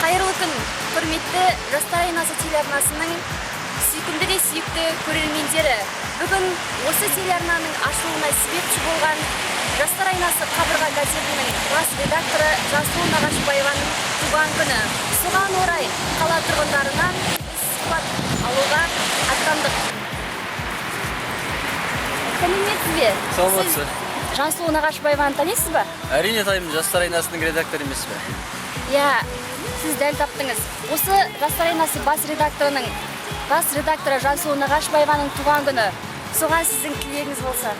Қайырлы күн, құрметті Жастар Айнасы телеарнасының сүйкімді де сүйікті көрермендері. Бүгін осы телеарнаның ашылуына себепші болған Жастар Айнасы қабырға газетінің бас редакторы Жасыл Нағашбаеваның туған күні. Соған орай қала тұрғындарынан сұхбат алуға аттандық. Сәлеметсіз бе? Саламатсыз. Жасыл Нағашбаеваны танисыз ба? Әрине таймын, Жастар Айнасының редакторы емес пе? Иә, сіз дәл таптыңыз. Осы Жастар Айнасы бас редакторы Жасыл Нағашбаеваның туған күні. Соған сіздің тілегіңіз болса.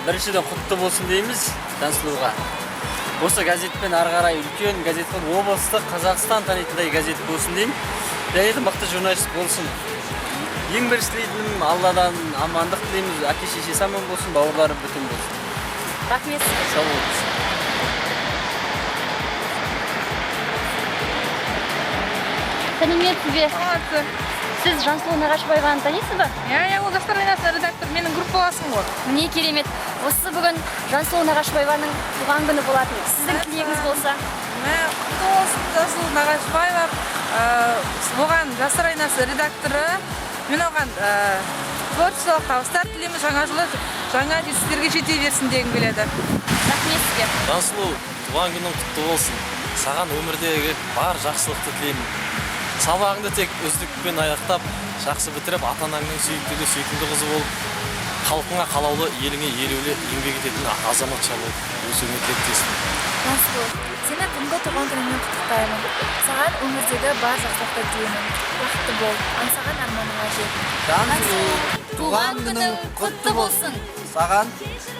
Біріншіден құтты болсын дейміз Жансұлуға. Осы газетпен ары қарай үлкен газетпен облыстық Қазақстан танитындай газет болсын деймін. Және де мықты журналист болсын. Ең бірінші тілейтінім Алладан амандық тілейміз, әке-шешесі аман болсын, бауырлары бүтін болсын. Рахмет. Сау болыңыз. Сәлеметсіз бе? Сіз Жансұлу Нағашбаеваны танисыз ба? Иә, ол Жастар Айнасы редактор, менің группаласым ғой. Міне керемет. Осы бүгін Жансұлу Нағашбаеваның туған күні болатын. Сіздің тілегіңіз болса? Құтты болсын Жасыл Нағашбаева, оған Жастар Айнасы редакторы, мен оған творчестволық табыстар тілеймін, жаңа жылы жаңа жетістіктерге жете берсін дегім келеді. Рахмет сізге. Жансұлу, туған күнің құтты болсын. Саған өмірдегі бар жақсылықты тілеймін. Сабағыңды тек үздікпен аяқтап, жақсы бітіріп, ата-анаңның сүйкімді қызы болып, халқыңа қалаулы, еліңе елеулі еңбек ететін азаматша болып өсуіңе тілектеспін. Жансұлу, сені бүгінгі туған күніңмен құттықтаймын. Саған өмірдегі бар жақсылықты тілеймін. Бақытты бол, аңсаған арманыңа жет. Жансұлу, Туған күнің құтты болсын. Саған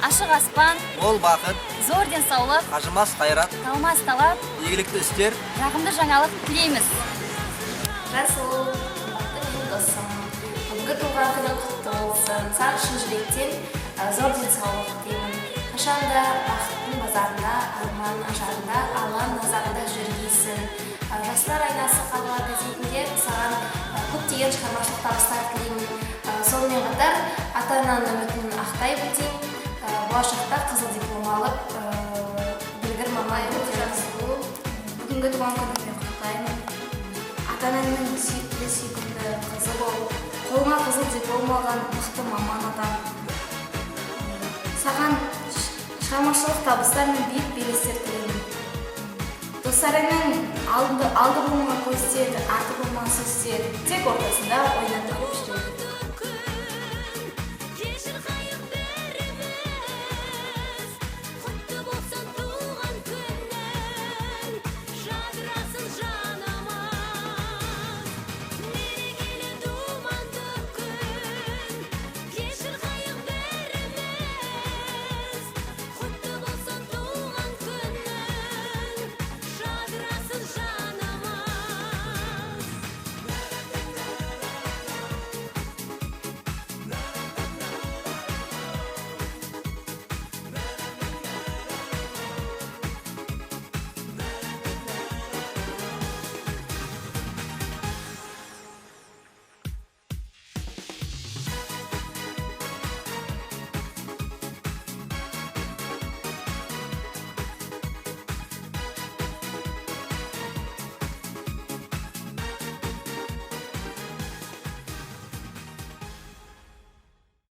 Ашық аспан, мол бақыт, зор денсаулық, қажымас қайрат, талмас талап, игілікті істер. жағымды жаңалық тілейміз. Жансұлу, қымбатты досым, бүгінгі туған күнің құтты болсын. Саған шын жүректен зор денсаулық тілеймін. Қашанда бақыттың базарында, арман ажарында, Алланың назарында жүргейсің. Жастар Айнасы қабырға газетінде саған көптеген шығармашылық табыстар тілеймін. Сонымен қатар ата-ананың үмітін ақтай білдеймін. Болашақта қызыл диплом алып, білгір маман Жансұлу, бүгінгі туған күніңмен құттықтаймын. Ата-ананың сүйкімді қызы болып, қолыңа қызыл диплом алған мықты маман атан. Саған шығармашылық табыстар мен биік белестер тілеймін. Достарыңның алды болмаған көздер, арты болмаған сөздер, тек ортасында ойнап